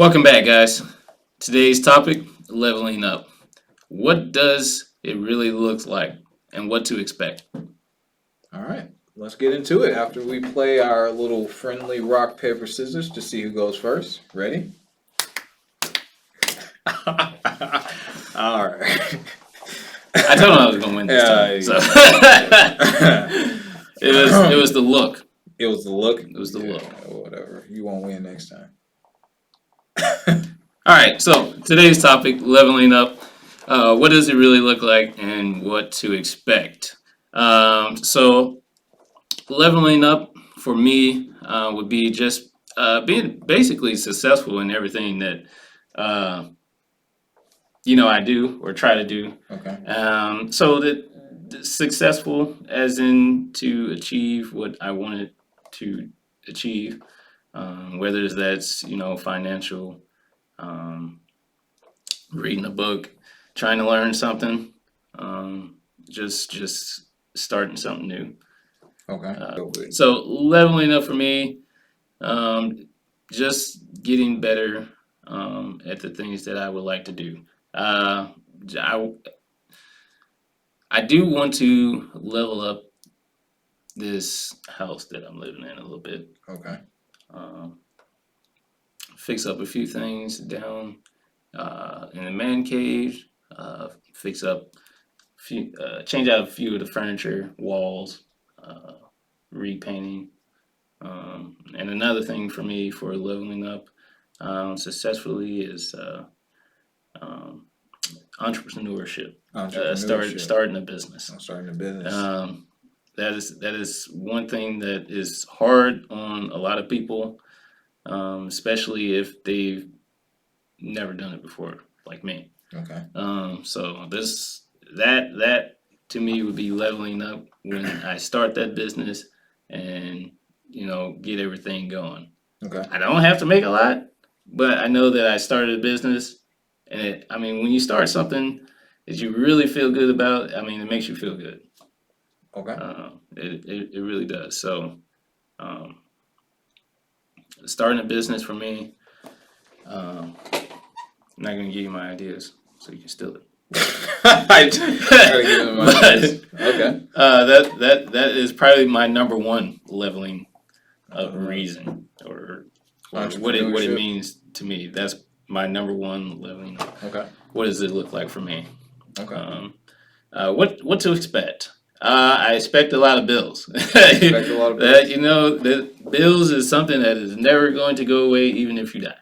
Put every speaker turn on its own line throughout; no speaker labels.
Welcome back, guys. Today's topic, leveling up. What does it really look like and what to expect?
All right, let's get into it after we play our little friendly rock, paper, scissors to see who goes first. Ready? All right.
I told him I was going to win this time. So. it was the look.
It was the look?
It was the look.
Whatever. You won't win next time.
All right, so today's topic, leveling up. What does it really look like and what to expect? So leveling up for me would be just being basically successful in everything that I do or try to do.
Okay.
So that successful as in to achieve what I wanted to achieve, whether that's financial, reading a book, trying to learn something, just starting something new.
Okay.
So leveling up for me, just getting better at the things that I would like to do. I do want to level up this house that I'm living in a little bit.
Okay.
Fix up a few things down in the man cave. Fix up change out a few of the furniture, walls, repainting. And another thing for me for leveling up successfully is entrepreneurship. Starting a business.
Starting a business.
That is one thing that is hard on a lot of people, especially if they've never done it before, like me.
Okay.
So that to me would be leveling up when I start that business and get everything going.
Okay.
I don't have to make a lot, but I know that I started a business, and when you start something that you really feel good about, it makes you feel good.
Okay.
It really does. So, starting a business for me, I'm not going to give you my ideas, so you can steal it.
I gotta give them my ideas. Okay.
That is probably my number one leveling up reason, or what it means to me. That's my number one leveling up.
Okay.
What does it look like for me?
Okay.
What to expect? I expect a lot of bills.
Expect a lot of bills.
The bills is something that is never going to go away, even if you die,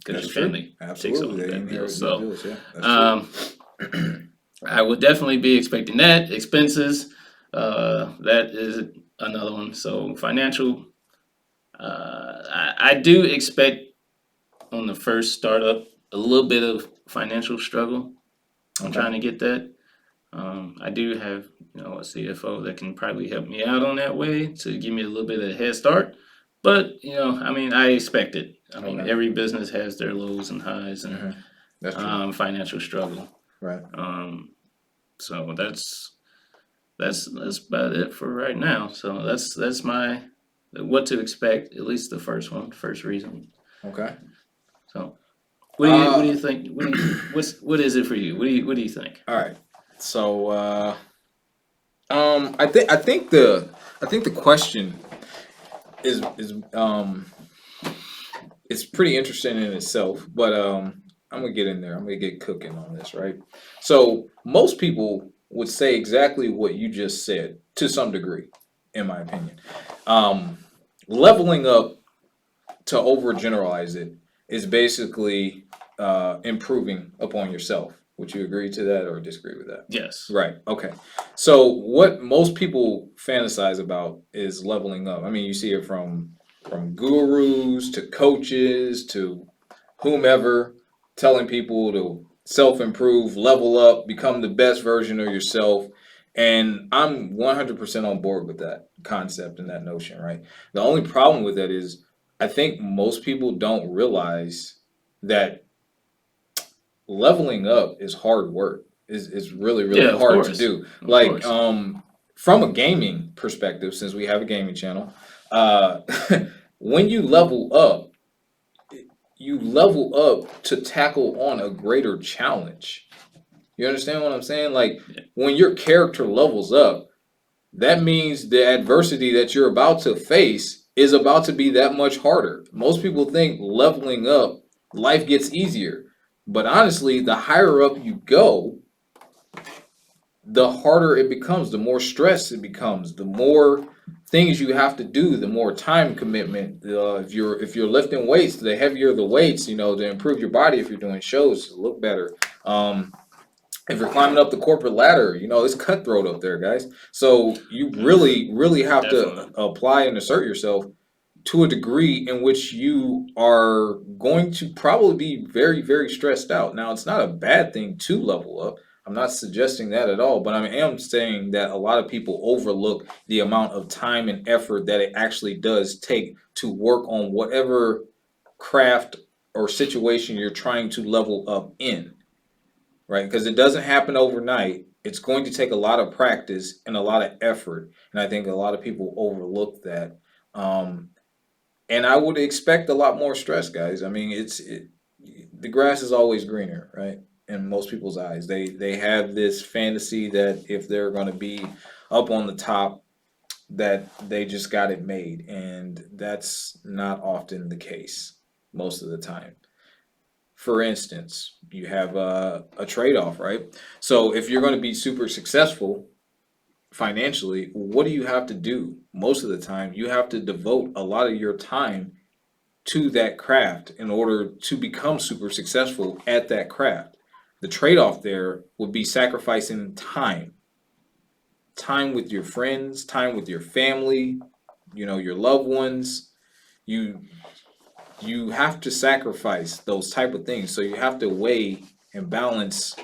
because your family takes on that bill. So, I would definitely be expecting that. Expenses, that is another one. So financial, I do expect on the first startup a little bit of financial struggle. I'm trying to get that. I do have a CFO that can probably help me out on that way to give me a little bit of a head start. But I expect it. Every business has their lows and highs and
That's true.
financial struggle.
Right.
So that's about it for right now. So that's my what to expect. At least the first reason.
Okay.
So what do you think? What is it for you? What do you think?
All right. So I think the question is it's pretty interesting in itself, but I'm gonna get in there. I'm gonna get cooking on this, right? So most people would say exactly what you just said to some degree, in my opinion. Leveling up, to overgeneralize it, is basically improving upon yourself. Would you agree to that or disagree with that?
Yes.
Right. Okay. So what most people fantasize about is leveling up. You see it from gurus to coaches to whomever, telling people to self-improve, level up, become the best version of yourself. And I'm 100% on board with that concept and that notion, right? The only problem with that is I think most people don't realize that leveling up is hard work. Is really hard to do. Like from a gaming perspective, since we have a gaming channel, when you level up, you level up to tackle on a greater challenge. You understand what I'm saying? Like when your character levels up, that means the adversity that you're about to face is about to be that much harder. Most people think leveling up, life gets easier. But honestly, the higher up you go, the harder it becomes, the more stress it becomes, the more things you have to do, the more time commitment. If you're lifting weights, the heavier the weights, to improve your body. If you're doing shows, to look better. If you're climbing up the corporate ladder, it's cutthroat up there, guys. So you really, really have to
Definitely.
apply and assert yourself to a degree in which you are going to probably be very, very stressed out. Now, it's not a bad thing to level up. I'm not suggesting that at all, but I am saying that a lot of people overlook the amount of time and effort that it actually does take to work on whatever craft or situation you're trying to level up in, right? Because it doesn't happen overnight. It's going to take a lot of practice and a lot of effort, and I think a lot of people overlook that. Um, and I would expect a lot more stress, guys. I mean, the grass is always greener, right? In most people's eyes, they have this fantasy that if they're going to be up on the top, that they just got it made, and that's not often the case most of the time. For instance, you have a trade off, right? So if you're going to be super successful financially, what do you have to do? Most of the time, you have to devote a lot of your time to that craft in order to become super successful at that craft. The trade off there would be sacrificing time with your friends, time with your family, your loved ones. You you have to sacrifice those type of things. So you have to weigh and balance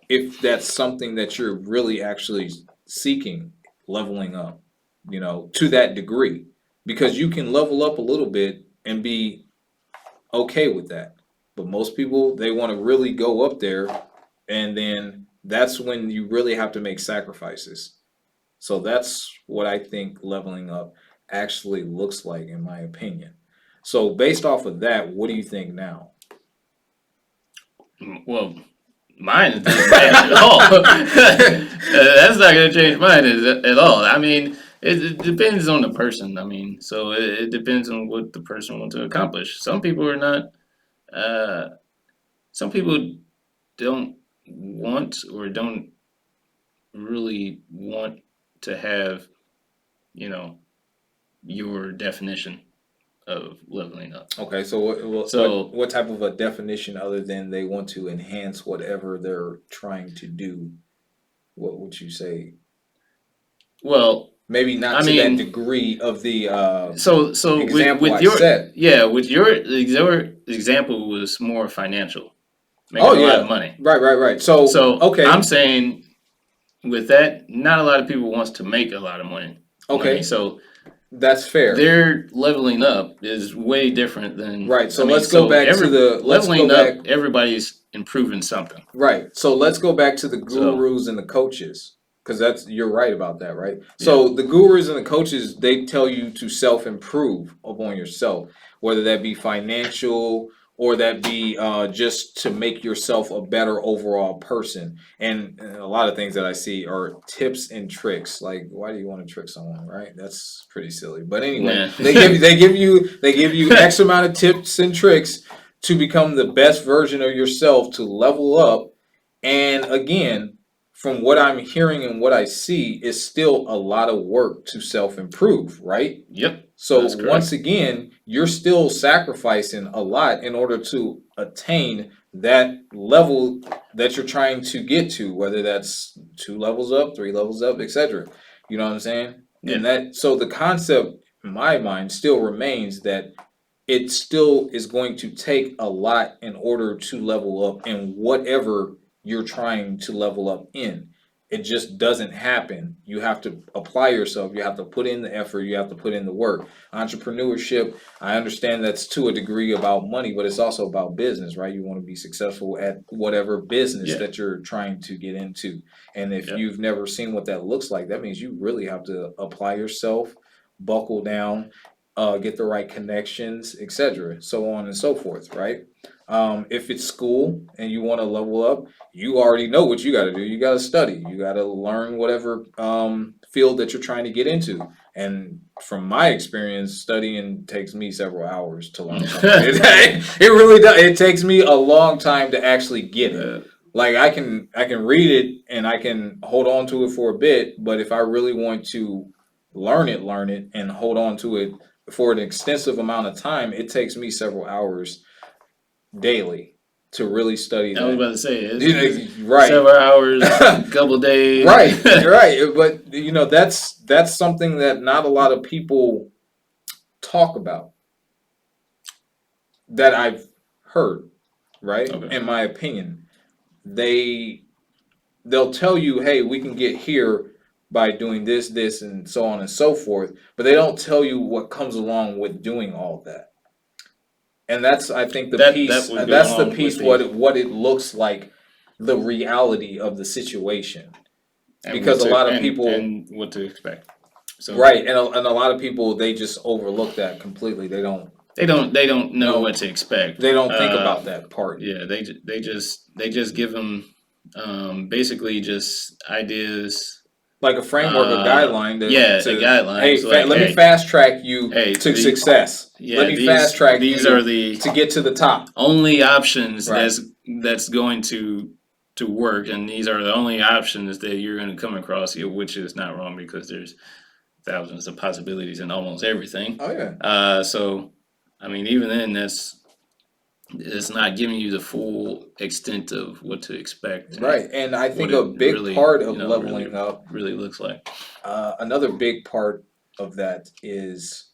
if that's something that you're really actually seeking, leveling up, to that degree. Because you can level up a little bit and be okay with that. But most people, they want to really go up there, and then that's when you really have to make sacrifices. So that's what I think leveling up actually looks like, in my opinion. So based off of that, what do you think now?
Well, mine is not bad at all. That's not going to change mine at all. I mean, it depends on the person. I mean, so it depends on what the person wants to accomplish. Some people are not. Uh, some people don't want or don't really want to have, you know, your definition of leveling up.
Okay, so
So,
what type of a definition other than they want to enhance whatever they're trying to do? What would you say?
well,
Maybe not
I
to that
mean,
degree of the
so
example
with
I
your
set.
yeah, with your example was more financial, making
Oh
a lot of
yeah,
money.
right. So
So I'm
okay,
saying with that, not a lot of people wants to make a lot of money. Money.
okay,
So
that's fair.
their leveling up is way different than
Right.
I
So
mean.
let's go
So
back to
every
the let's go
leveling
back
up, everybody's improving something.
right. So let's go back to the
So
gurus and the coaches, because that's you're right about that, right?
yeah,
So the gurus and the coaches, they tell you to self improve upon yourself, whether that be financial or that be just to make yourself a better overall person. And a lot of things that I see are tips and tricks. Like, why do you want to trick someone, right? That's pretty silly. But anyway,
nah.
they give you X amount of tips and tricks to become the best version of yourself, to level up. And again, from what I'm hearing and what I see, is still a lot of work to self improve, right?
Yep,
So
that's
once
correct.
again, you're still sacrificing a lot in order to attain that level that you're trying to get to, whether that's 2 levels up, 3 levels up, etc. You know what I'm saying?
Yeah,
And that so the concept in my mind still remains that it still is going to take a lot in order to level up in whatever you're trying to level up in. It just doesn't happen. You have to apply yourself. You have to put in the effort. You have to put in the work. Entrepreneurship, I understand that's to a degree about money, but it's also about business, right? You want to be successful at whatever business
yeah,
that you're trying to get into. And if
yep,
you've never seen what that looks like, that means you really have to apply yourself, buckle down, get the right connections, etc., so on and so forth, right? If it's school and you want to level up, you already know what you got to do. You got to study. You got to learn whatever field that you're trying to get into. And from my experience, studying takes me several hours to learn something. It really does. It takes me a long time to actually get it. Like I can read it and I can hold on to it for a bit, but if I really want to learn it, and hold on to it for an extensive amount of time, it takes me several hours daily to really study
I was
that.
about to say it's
Right.
several hours, couple days.
Right, right. But that's something that not a lot of people talk about that I've heard, right?
Okay.
In my opinion, they'll tell you, "Hey, we can get here by doing this, and so on and so forth," but they don't tell you what comes along with doing all that. And that's, I think, the piece.
That would go
That's the
along
piece.
with the
What it looks like, the reality of the situation,
and
because a lot of people,
and what to expect. So
right, and a lot of people, they just overlook that completely. They don't
they don't know
No.
what to expect.
they don't think about that part.
Yeah, they just give them basically just ideas.
Like a framework, a guideline.
Yeah,
to,
a guideline.
Hey,
Like,
let me fast track you to success.
Yeah,
Let me fast track
these
you
are the
to get to the top.
only options
Right.
that's going to work, and these are the only options that you're going to come across here, which is not wrong because there's thousands of possibilities in almost everything.
Oh yeah.
So I mean, even then, it's not giving you the full extent of what to expect.
Right, and I think
what
a
it
big
really,
part of
you know,
leveling up,
really looks like.
another big part of that is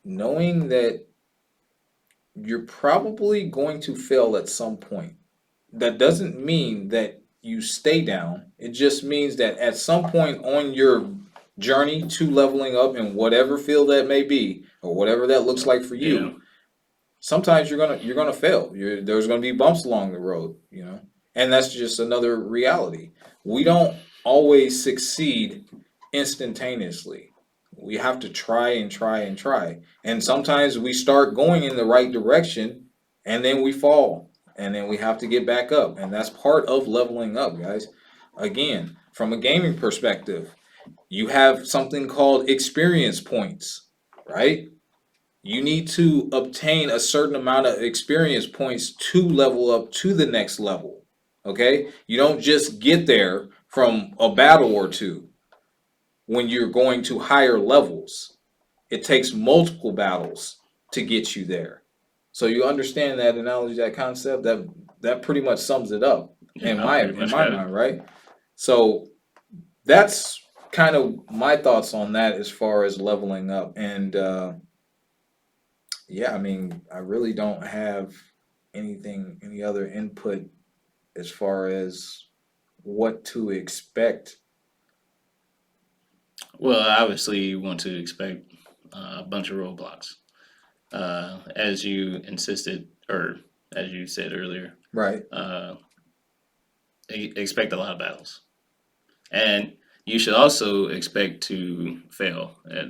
knowing that you're probably going to fail at some point. That doesn't mean that you stay down. It just means that at some point on your journey to leveling up in whatever field that may be, or whatever that looks like for you,
Yeah.
sometimes you're gonna fail. There's gonna be bumps along the road, and that's just another reality. We don't always succeed instantaneously. We have to try and try and try, and sometimes we start going in the right direction, and then we fall, and then we have to get back up, and that's part of leveling up, guys. Again, from a gaming perspective, you have something called experience points, right? You need to obtain a certain amount of experience points to level up to the next level. Okay? You don't just get there from a battle or two when you're going to higher levels. It takes multiple battles to get you there. So you understand that analogy, that concept, that pretty much sums it up in my mind, right? So that's kind of my thoughts on that as far as leveling up. And yeah, I mean, I really don't have any other input as far as what to expect.
Well, obviously, you want to expect a bunch of roadblocks, as you insisted, or as you said earlier.
Right.
Expect a lot of battles, and you should also expect to fail at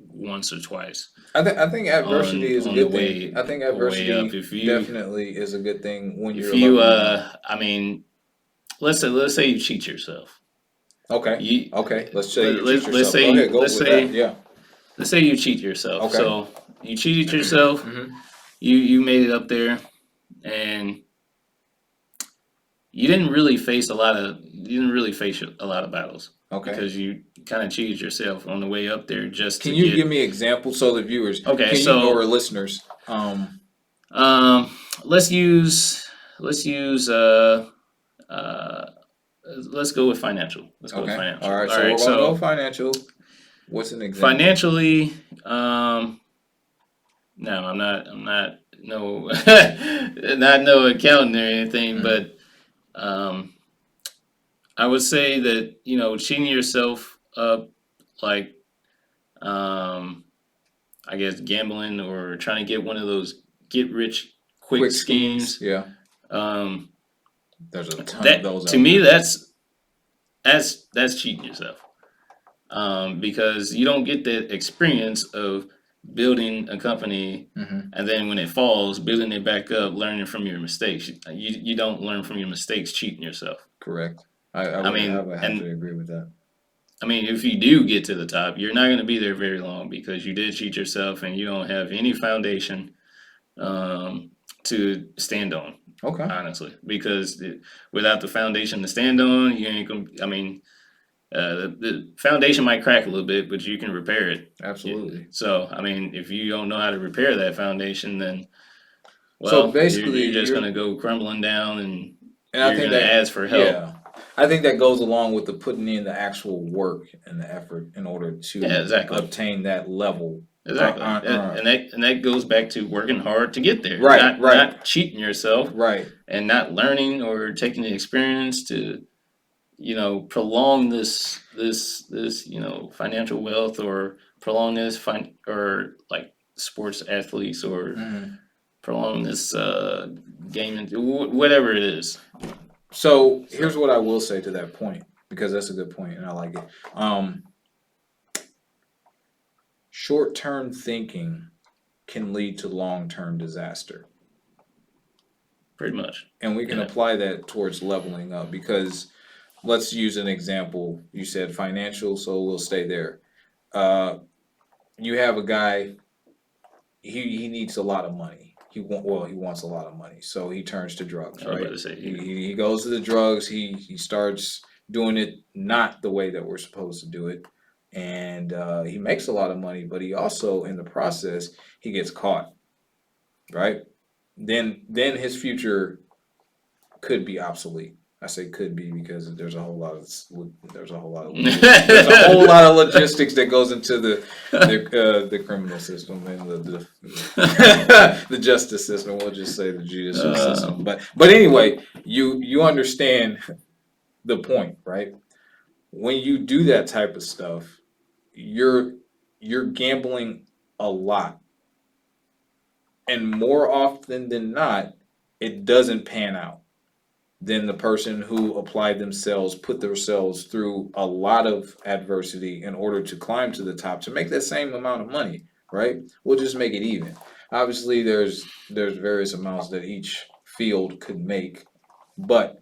once or twice.
I think adversity is a good
way,
thing. I think adversity
up.
definitely is a good thing when you're
if you
leveling up.
I mean, let's say you cheat yourself.
Okay. Okay. Let's say you
let's
cheat yourself.
say
Go ahead. Go
let's
with
say
that. Yeah.
let's say you cheat yourself.
Okay.
So you cheated yourself.
Mm-hmm.
You made it up there, and you didn't really face a lot of battles.
Okay.
Because you kind of cheated yourself on the way up there.
Can you give me examples so the viewers,
Okay,
or listeners,
let's use let's go with financial. Let's go with
okay.
financial.
All right. So we're gonna go financial. What's an example?
Financially, no, I'm not no not no accountant or anything, but I would say that, cheating yourself up, like, I guess gambling or trying to get one of those get rich quick schemes.
Yeah. There's a ton of those.
To me, that's cheating yourself. Because you don't get the experience of building a company, and then when it falls, building it back up, learning from your mistakes. You don't learn from your mistakes cheating yourself.
Correct. I would have to agree with that.
I mean, if you do get to the top, you're not going to be there very long because you did cheat yourself and you don't have any foundation to stand on.
Okay.
Honestly, because without the foundation to stand on, you ain't gonna. I mean, the foundation might crack a little bit, but you can repair it.
Absolutely.
So, I mean, if you don't know how to repair that foundation, then
so basically,
you're just going to go crumbling down, and
I
you're
think
going to ask for help.
Yeah, I think that goes along with the putting in the actual work and the effort in order to obtain that level.
Exactly, and that goes back to working hard to get there.
Right,
not cheating yourself.
Right.
And not learning or taking the experience to, prolong this financial wealth, or prolong this or like sports athletes, or prolong this gaming, whatever it is.
So here's what I will say to that point, because that's a good point and I like it. Short-term thinking can lead to long-term disaster.
Pretty much.
And we can apply that towards leveling up, because let's use an example. You said financial, so we'll stay there. You have a guy, he needs a lot of money. He wants a lot of money, so he turns to drugs, right? He goes to the drugs, he starts doing it not the way that we're supposed to do it. And he makes a lot of money, but he also, in the process, he gets caught, right? Then his future could be obsolete. I say could be because there's a whole lot of logistics that goes into the criminal system and the justice system. We'll just say the judicial system. But anyway, you understand the point, right? When you do that type of stuff, you're gambling a lot, and more often than not, it doesn't pan out. Then the person who put themselves through a lot of adversity in order to climb to the top to make that same amount of money, right? We'll just make it even. Obviously, there's various amounts that each field could make, but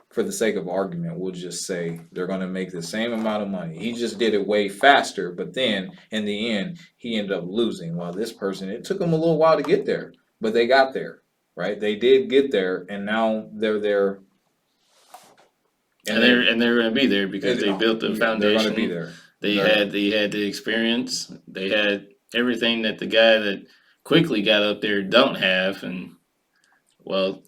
for the sake of argument, we'll just say they're going to make the same amount of money. He just did it way faster, but then in the end, he ended up losing. While this person, it took them a little while to get there, but they got there, right? They did get there, and now they're there.
And they're going to be there because they built the foundation.
They're going to be there.
They had the experience. They had everything that the guy that quickly got up there don't have, and well,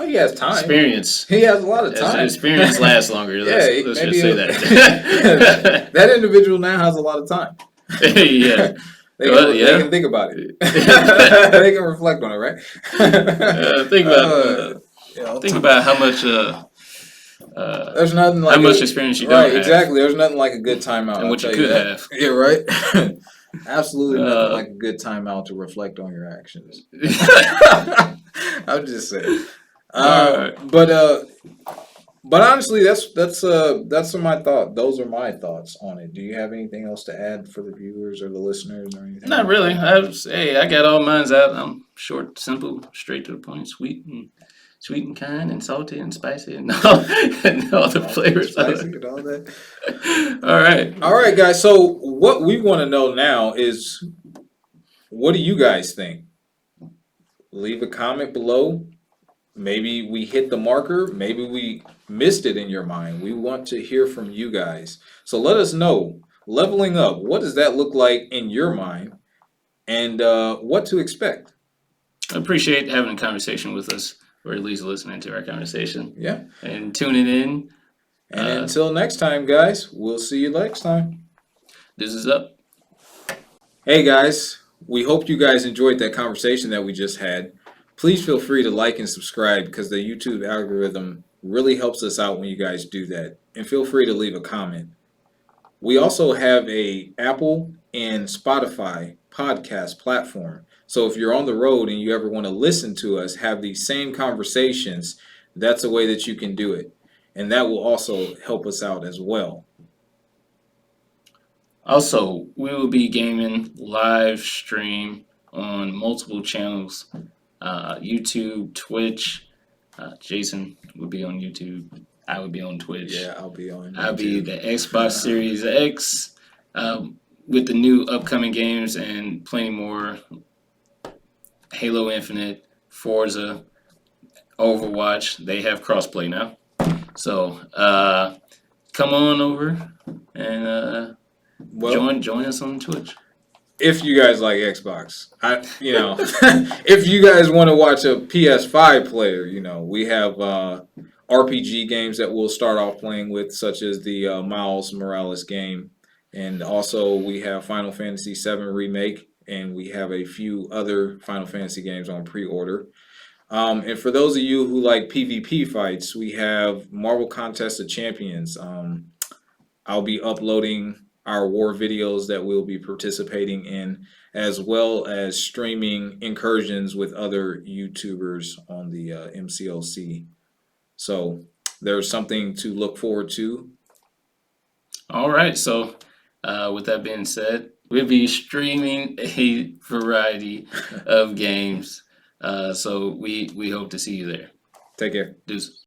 he has time.
Experience.
He has a lot of time.
Experience lasts longer. Let's just say
that. That individual now has a lot of time.
Yeah.
They can think about it. They can reflect on it, right?
Think about how much.
There's nothing like
how much experience you don't have.
Exactly. There's nothing like a good timeout.
And what you could have.
Yeah, right. Absolutely nothing like a good timeout to reflect on your actions. I'm just saying. But honestly, that's my thought. Those are my thoughts on it. Do you have anything else to add for the viewers or the listeners or anything?
Not really. I got all mine's out. I'm short, simple, straight to the point, sweet and kind, and salty and spicy, and all the flavors.
Spicy and all that.
All right,
guys. So what we want to know now is, what do you guys think? Leave a comment below. Maybe we hit the marker. Maybe we missed it in your mind. We want to hear from you guys. So let us know. Leveling up, what does that look like in your mind? And what to expect?
I appreciate having a conversation with us, or at least listening to our conversation.
Yeah.
And tuning in.
And until next time, guys, we'll see you next time.
This is up.
Hey, guys. We hope you guys enjoyed that conversation that we just had. Please feel free to like and subscribe, because the YouTube algorithm really helps us out when you guys do that. And feel free to leave a comment. We also have a Apple and Spotify podcast platform. So if you're on the road and you ever want to listen to us have these same conversations, that's a way that you can do it. And that will also help us out as well.
Also, we will be gaming live stream on multiple channels, YouTube, Twitch. Jason would be on YouTube. I would be on Twitch.
Yeah, I'll be on
I'll be
YouTube.
the Xbox Series X with the new upcoming games and plenty more. Halo Infinite, Forza, Overwatch. They have crossplay now. So come on over and
Well,
join us on Twitch.
if you guys like Xbox, if you guys want to watch a PS5 player, we have RPG games that we'll start off playing with, such as the Miles Morales game, and also we have Final Fantasy VII Remake, and we have a few other Final Fantasy games on pre-order. And for those of you who like PvP fights, we have Marvel Contest of Champions. I'll be uploading our war videos that we'll be participating in, as well as streaming incursions with other YouTubers on the MCOC. So there's something to look forward to.
All right. So with that being said, we'll be streaming a variety of games. So we hope to see you there.
Take care.
Deuces.